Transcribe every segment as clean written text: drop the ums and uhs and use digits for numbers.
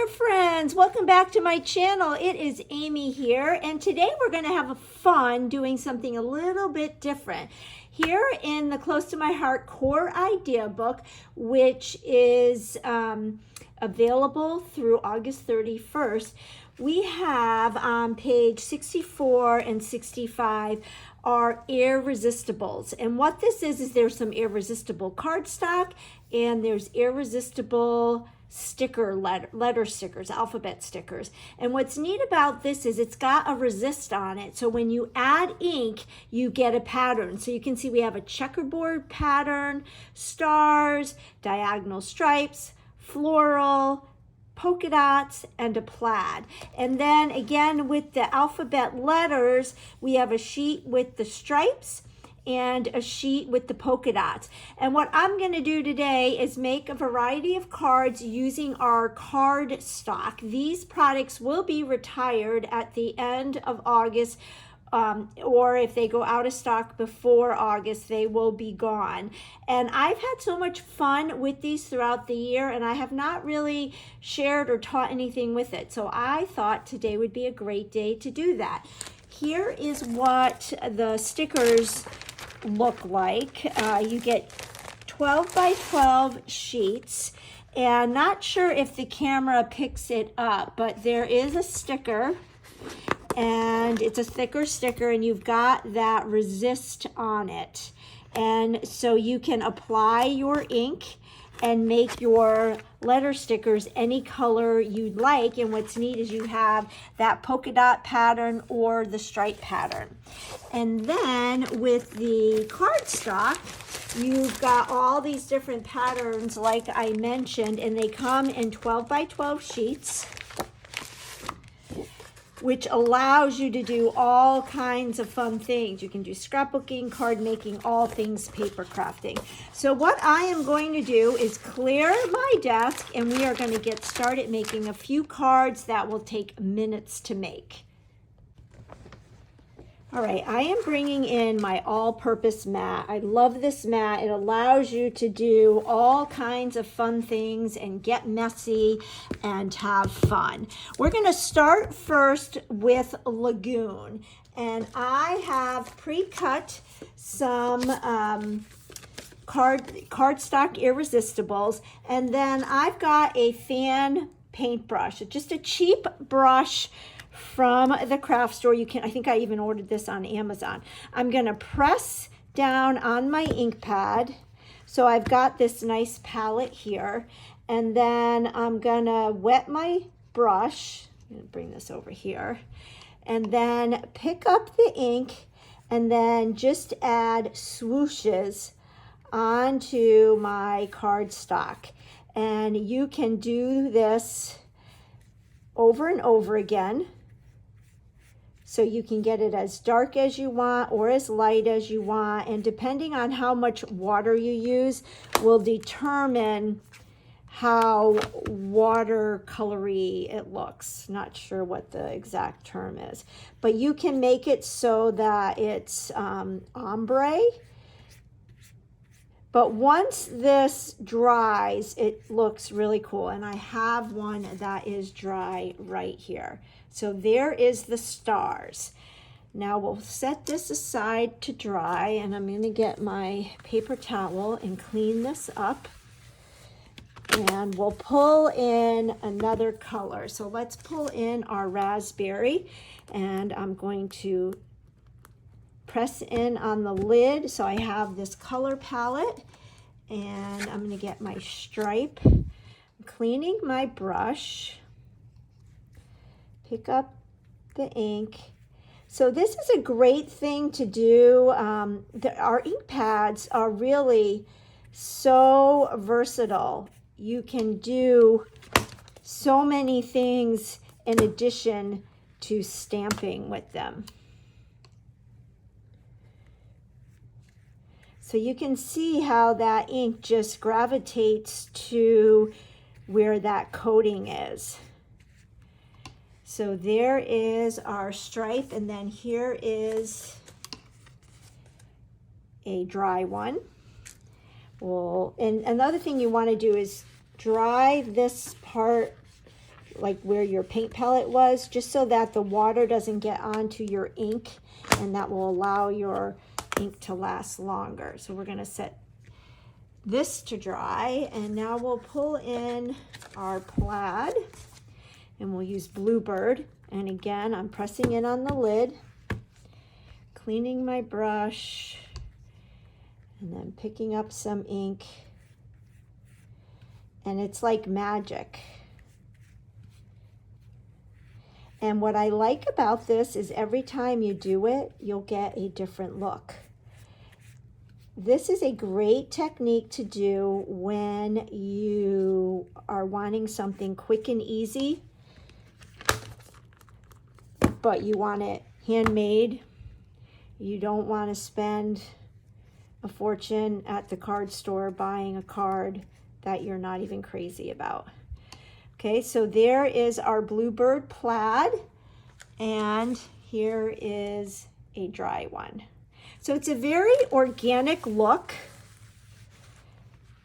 there, friends. Welcome back to my channel. It is Amy here, and today we're going to have fun doing something a little bit different. Here in the Close to My Heart Core Idea book, which is available through August 31st, we have on page 64 and 65 are Irresistibles. And what this is there's some irresistible cardstock and there's irresistible letter stickers, alphabet stickers. And what's neat about this is it's got a resist on it. So when you add ink, you get a pattern. So you can see we have a checkerboard pattern, stars, diagonal stripes, floral, polka dots, and a plaid. And then again with the alphabet letters, we have a sheet with the stripes and a sheet with the polka dots. And what I'm going to do today is make a variety of cards using our card stock. These products will be retired at the end of August, or if they go out of stock before August, they will be gone. And I've had so much fun with these throughout the year, and I have not really shared or taught anything with it. So I thought today would be a great day to do that. Here is what the stickers look like. You get 12 by 12 sheets, and not sure if the camera picks it up, but there is a sticker, and it's a thicker sticker, and you've got that resist on it. And so you can apply your ink and make your letter stickers any color you'd like. And what's neat is you have that polka dot pattern or the stripe pattern. And then with the cardstock, you've got all these different patterns like I mentioned, and they come in 12 by 12 sheets, which allows you to do all kinds of fun things. You can do scrapbooking, card making, all things paper crafting. So what I am going to do is clear my desk, and we are going to get started making a few cards that will take minutes to make. All right, I am bringing in my all-purpose mat. I love this mat. It allows you to do all kinds of fun things and get messy and have fun. We're going to start first with Lagoon. And I have pre-cut some cardstock Irresistibles. And then I've got a fan paintbrush, just a cheap brush from the craft store. You can, I think I even ordered this on Amazon. I'm going to press down on my ink pad. So I've got this nice palette here, and then I'm going to wet my brush. I'm going to bring this over here, and then pick up the ink and then just add swooshes onto my cardstock. And you can do this over and over again. So you can get it as dark as you want or as light as you want. And depending on how much water you use will determine how watercolory it looks. Not sure what the exact term is. But you can make it so that it's ombre. But once this dries, it looks really cool. And I have one that is dry right here. So there is the stars. Now we'll set this aside to dry, and I'm going to get my paper towel and clean this up. And we'll pull in another color. So let's pull in our raspberry, and I'm going to press in on the lid. So I have this color palette, and I'm going to get my stripe. I'm cleaning my brush. Pick up the ink. So this is a great thing to do. Our ink pads are really so versatile. You can do so many things in addition to stamping with them. So you can see how that ink just gravitates to where that coating is. So there is our stripe, and then here is a dry one. Well, and another thing you want to do is dry this part like where your paint palette was, just so that the water doesn't get onto your ink, and that will allow your ink to last longer. So we're going to set this to dry, and now we'll pull in our plaid, and we'll use Bluebird. And again, I'm pressing in on the lid, cleaning my brush, and then picking up some ink, and it's like magic. And what I like about this is every time you do it, you'll get a different look. This is a great technique to do when you are wanting something quick and easy, but you want it handmade. You don't want to spend a fortune at the card store buying a card that you're not even crazy about. Okay, so there is our Bluebird plaid, and here is a dry one. So it's a very organic look.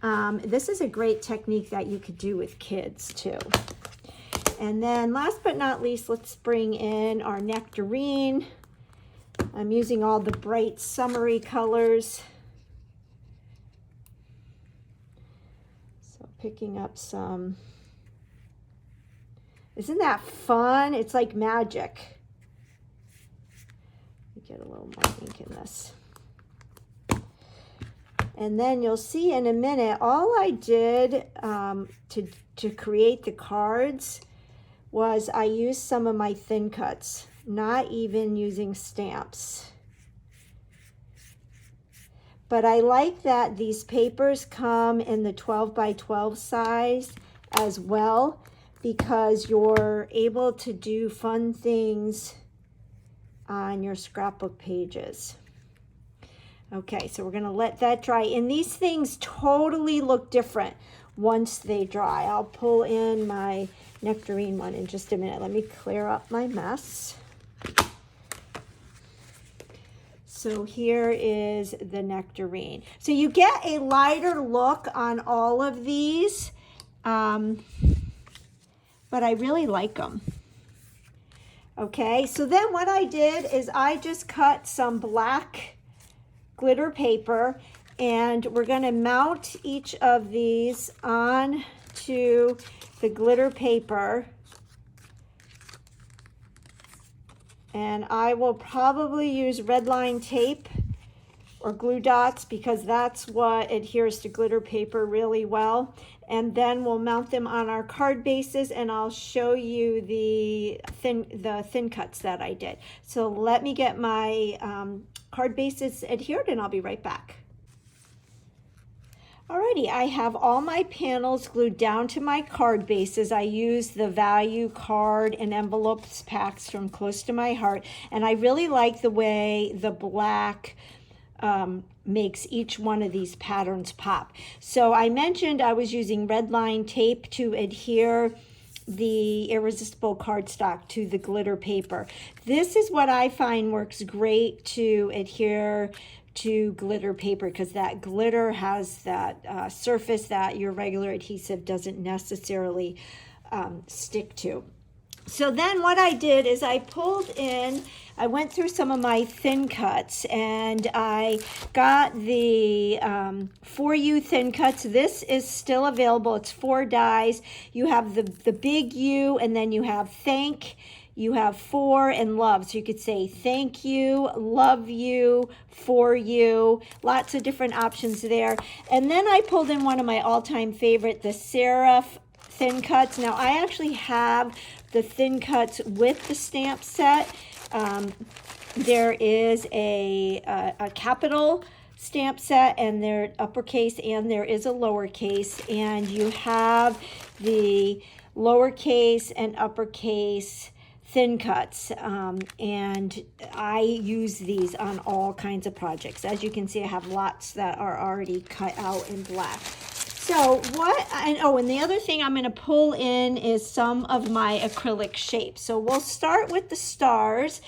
This is a great technique that you could do with kids too. And then last but not least, let's bring in our Nectarine. I'm using all the bright summery colors. So picking up some, isn't that fun? It's like magic. Get a little more ink in this. And then you'll see in a minute, all I did to create the cards was I used some of my thin cuts, not even using stamps. But I like that these papers come in the 12 by 12 size as well, because you're able to do fun things on your scrapbook pages. Okay, so we're going to let that dry, and these things totally look different once they dry. I'll pull in my Nectarine one in just a minute. Let me clear up my mess. So here is the Nectarine. So you get a lighter look on all of these, but I really like them. Okay, so then what I did is I just cut some black glitter paper, and we're going to mount each of these on to the glitter paper. And I will probably use red line tape or glue dots, because that's what adheres to glitter paper really well. And then we'll mount them on our card bases, and I'll show you the thin cuts that I did. So let me get my card bases adhered, and I'll be right back. Alrighty, I have all my panels glued down to my card bases. I use the value card and envelopes packs from Close to My Heart, and I really like the way the black makes each one of these patterns pop. So I mentioned I was using red line tape to adhere the Irresistible Cardstock to the glitter paper. This is what I find works great to adhere to glitter paper, because that glitter has that surface that your regular adhesive doesn't necessarily stick to. So then what I did is I went through some of my thin cuts, and I got the For You thin cuts. This is still available. It's 4 dies. You have the big U, and then you have thank, you have for, and love. So you could say thank you, love you, for you. Lots of different options there. And then I pulled in one of my all-time favorite, the Serif thin cuts. Now I actually have the thin cuts with the stamp set. There is a capital stamp set, and they're uppercase, and there is a lowercase, and you have the lowercase and uppercase thin cuts, and I use these on all kinds of projects. As you can see, I have lots that are already cut out in black. So and the other thing I'm going to pull in is some of my acrylic shapes. So we'll start with the stars.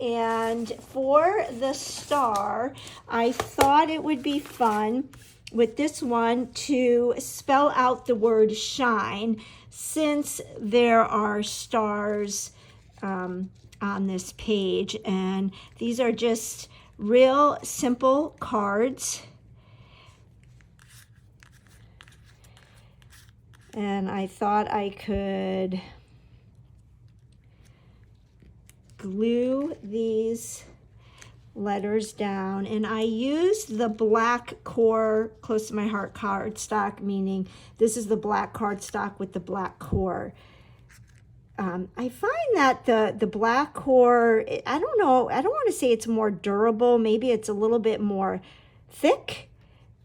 And for the star, I thought it would be fun with this one to spell out the word shine, since there are stars on this page. And these are just real simple cards. And I thought I could glue these letters down, and I used the black core close to my heart cardstock, meaning this is the black cardstock with the black core. I find that the black core, I don't know, I don't want to say it's more durable, maybe it's a little bit more thick,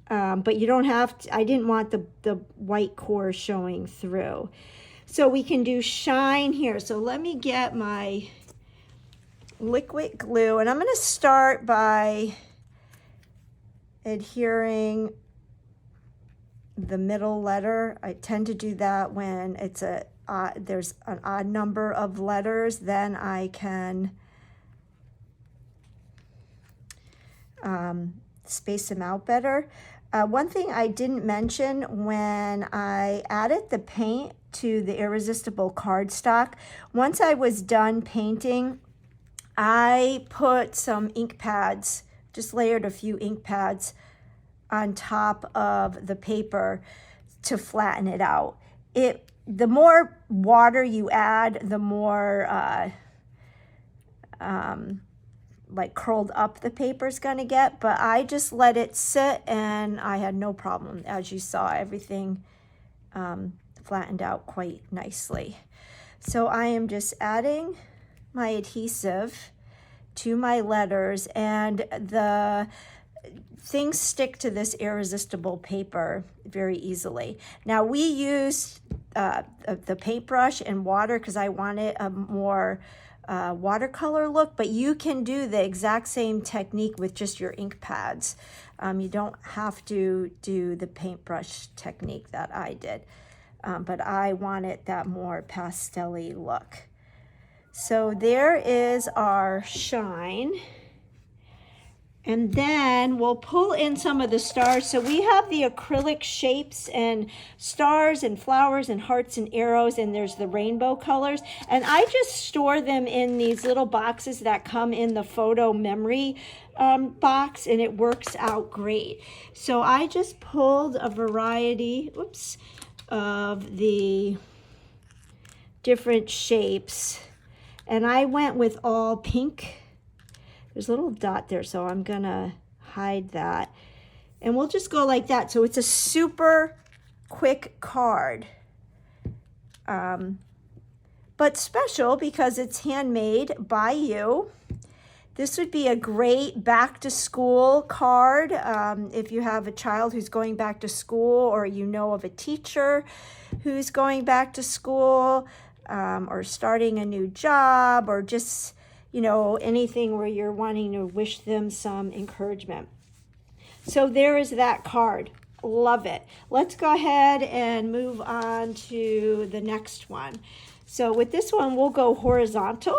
but you don't have to, I didn't want the white core showing through. So we can do shine here. So let me get my liquid glue, and I'm going to start by adhering the middle letter. I tend to do that when it's there's an odd number of letters, then I can space them out better. One thing I didn't mention when I added the paint to the Irresistible cardstock, once I was done painting, I put some ink pads, just layered a few ink pads on top of the paper to flatten it out. The more water you add, the more like curled up the paper is going to get, but I just let it sit and I had no problem. As you saw, everything flattened out quite nicely. So I am just adding my adhesive to my letters, and the things stick to this irresistible paper very easily. Now we used the paintbrush and water because I wanted a more watercolor look, but you can do the exact same technique with just your ink pads. You don't have to do the paintbrush technique that I did, but I wanted that more pastel-y look. So there is our shine. And then we'll pull in some of the stars. So we have the acrylic shapes and stars and flowers and hearts and arrows, and there's the rainbow colors. And I just store them in these little boxes that come in the photo memory box, and it works out great. So I just pulled a variety, of the different shapes, and I went with all pink. There's a little dot there, so I'm gonna hide that. And we'll just go like that. So it's a super quick card, but special because it's handmade by you. This would be a great back to school card if you have a child who's going back to school, or you know of a teacher who's going back to school, or starting a new job, or just, you know, anything where you're wanting to wish them some encouragement. So there is that card. Love it. Let's go ahead and move on to the next one. So with this one, we'll go horizontal.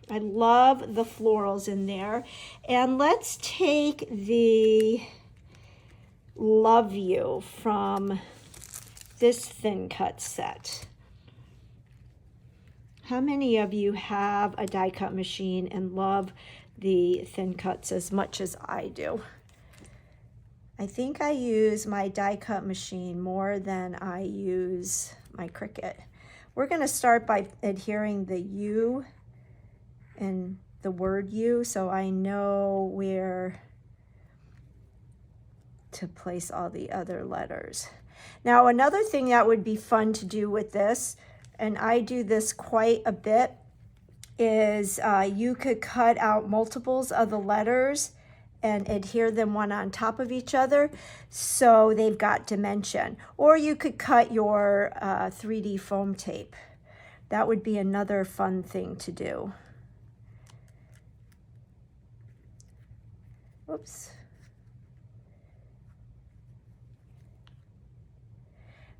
I love the florals in there. And let's take the Love You from this thin cut set. How many of you have a die cut machine and love the thin cuts as much as I do? I think I use my die cut machine more than I use my Cricut. We're going to start by adhering the U and the word U, so I know where to place all the other letters. Now, another thing that would be fun to do with this, and I do this quite a bit, is you could cut out multiples of the letters and adhere them one on top of each other so they've got dimension. Or you could cut your 3D foam tape. That would be another fun thing to do. Oops.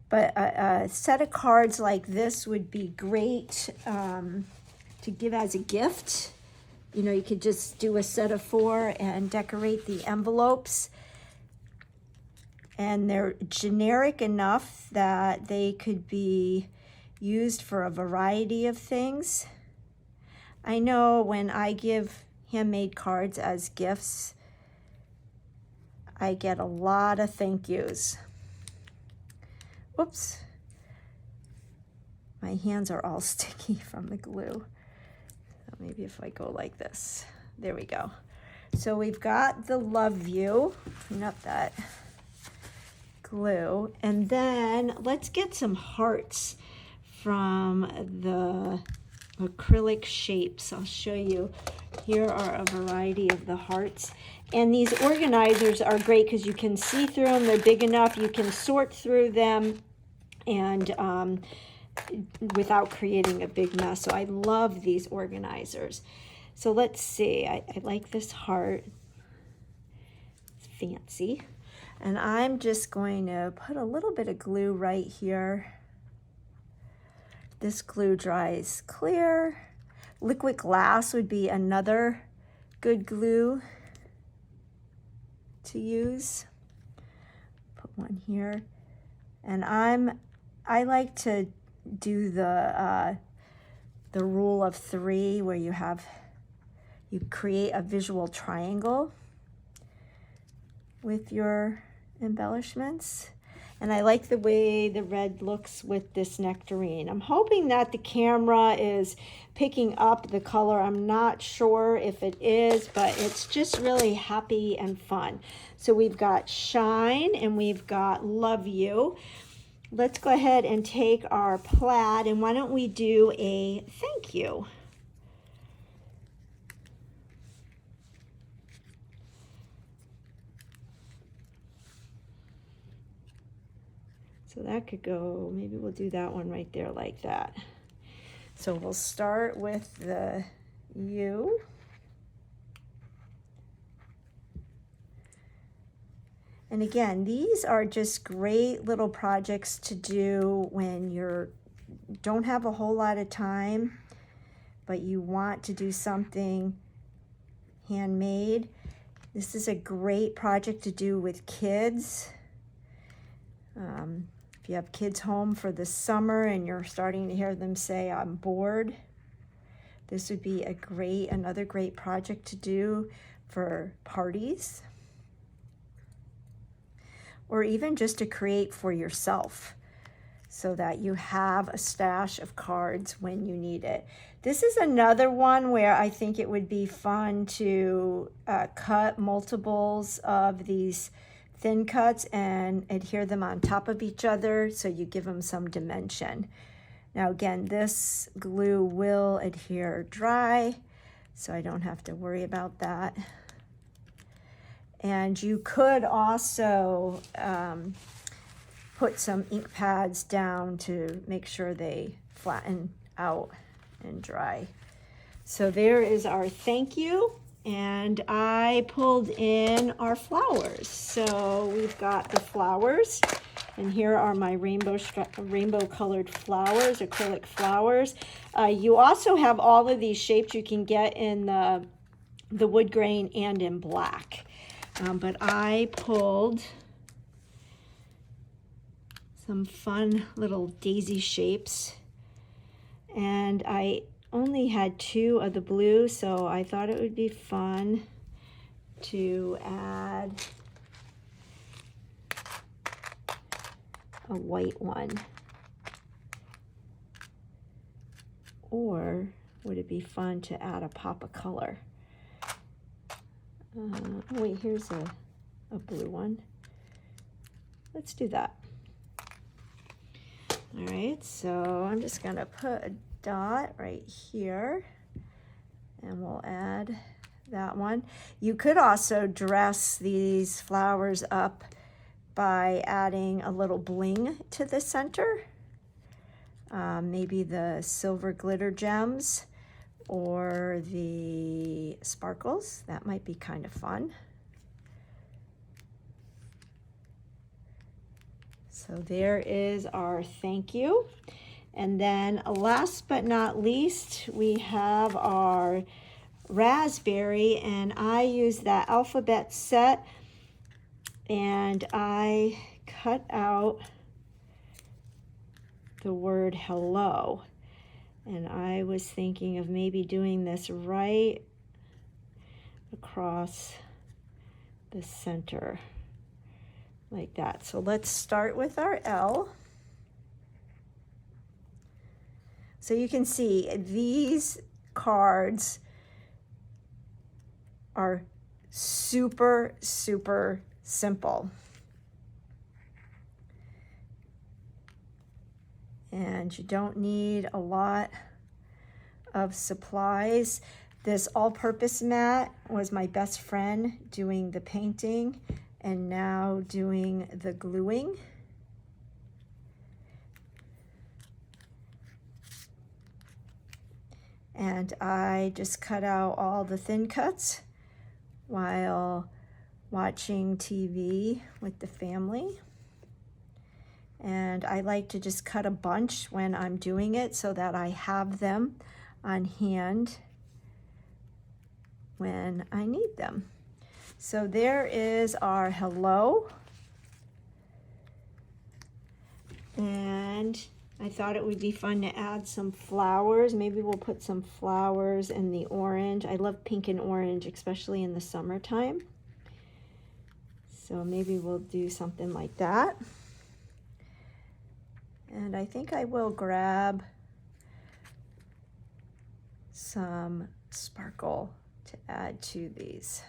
But a set of cards like this would be great to give as a gift. You know, you could just do a set of 4 and decorate the envelopes. and they're generic enough that they could be used for a variety of things. I know when I give handmade cards as gifts, I get a lot of thank yous. Oops. My hands are all sticky from the glue. So maybe if I go like this. There we go. So we've got the love you. Clean up that glue. And then let's get some hearts from the Acrylic Shapes. I'll show you. Here are a variety of the hearts. And these organizers are great because you can see through them. They're big enough. You can sort through them and without creating a big mess. So I love these organizers. So let's see. I like this heart. It's fancy. And I'm just going to put a little bit of glue right here. This glue dries clear. Liquid glass would be another good glue to use. Put one here. And I like to do the rule of 3 where you create a visual triangle with your embellishments. And I like the way the red looks with this nectarine. I'm hoping that the camera is picking up the color. I'm not sure if it is, but it's just really happy and fun. So we've got Shine and we've got Love You. Let's go ahead and take our plaid, and why don't we do a thank you. So that could go, maybe we'll do that one right there like that. So we'll start with the U. And again, these are just great little projects to do when you don't have a whole lot of time, but you want to do something handmade. This is a great project to do with kids. If you have kids home for the summer and you're starting to hear them say, I'm bored, this would be another great project to do for parties, or even just to create for yourself so that you have a stash of cards when you need it. This is another one where I think it would be fun to cut multiples of these thin cuts and adhere them on top of each other so you give them some dimension. Now again, this glue will adhere dry, so I don't have to worry about that. And you could also put some ink pads down to make sure they flatten out and dry. So there is our thank you. And I pulled in our flowers. So we've got the flowers, and here are my rainbow colored flowers, acrylic flowers. You also have all of these shapes you can get in the wood grain and in black. But I pulled some fun little daisy shapes, and I only had 2 of the blue, so I thought it would be fun to add a white one. Or would it be fun to add a pop of color? Oh wait, here's a blue one. Let's do that. All right, so I'm just gonna put a dot right here, and we'll add that one. You could also dress these flowers up by adding a little bling to the center, maybe the silver glitter gems or the sparkles. That might be kind of fun. So there is our thank you. And then last but not least, we have our raspberry, and I use that alphabet set, and I cut out the word hello. And I was thinking of maybe doing this right across the center like that. So let's start with our L. So you can see these cards are super, super simple. And you don't need a lot of supplies. This all-purpose mat was my best friend doing the painting and now doing the gluing. And I just cut out all the thin cuts while watching TV with the family. And I like to just cut a bunch when I'm doing it so that I have them on hand when I need them. So there is our hello. And I thought it would be fun to add some flowers. Maybe we'll put some flowers in the orange. I love pink and orange, especially in the summertime. So maybe we'll do something like that. And I think I will grab some sparkle to add to these,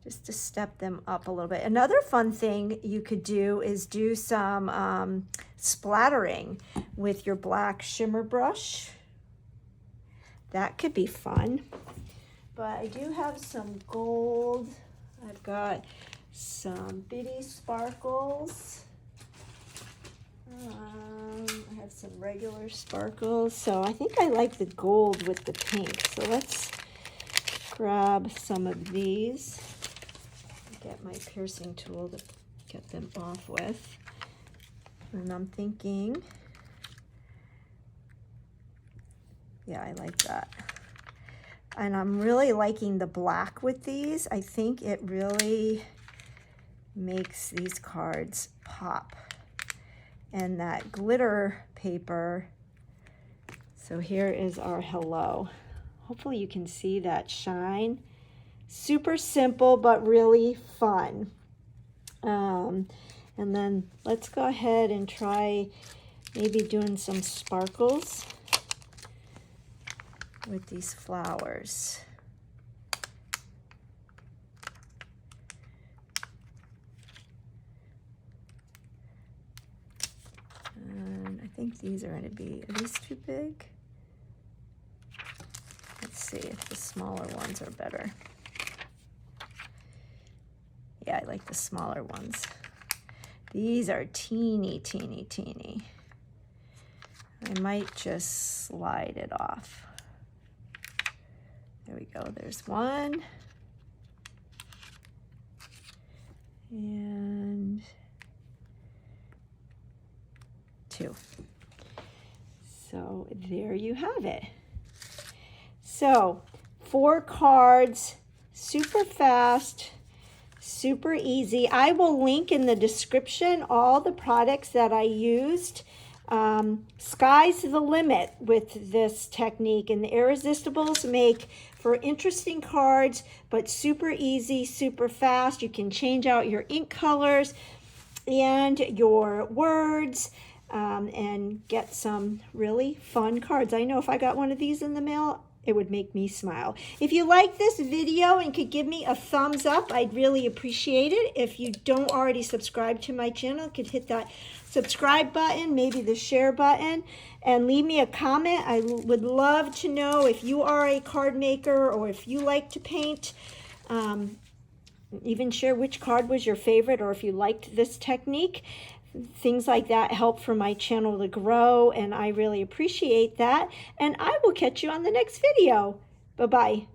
just to step them up a little bit. Another fun thing you could do is do some splattering with your black shimmer brush. That could be fun. But I do have some gold. I've got some bitty sparkles. I have some regular sparkles. So I think I like the gold with the pink. So let's grab some of these. Get my piercing tool to get them off with. And I'm thinking, yeah, I like that. And I'm really liking the black with these. I think it really makes these cards pop. And that glitter paper. So here is our hello. Hopefully you can see that shine. Super simple, but really fun. And then let's go ahead and try maybe doing some sparkles with these flowers. And I think these are these too big? Let's see if the smaller ones are better. Yeah, I like the smaller ones. These are teeny, teeny, teeny. I might just slide it off. There we go, there's one. And two. So there you have it. So 4 cards, super fast, super easy. I will link in the description all the products that I used. Sky's the limit with this technique, and the Irresistibles make for interesting cards, but super easy, super fast. You can change out your ink colors and your words and get some really fun cards. I know if I got one of these in the mail, it would make me smile. If you like this video and could give me a thumbs up, I'd really appreciate it. If you don't already subscribe to my channel, could hit that subscribe button, maybe the share button, and leave me a comment. I would love to know if you are a card maker or if you like to paint. Even share which card was your favorite or if you liked this technique. Things like that help for my channel to grow, and I really appreciate that. And I will catch you on the next video. Bye-bye.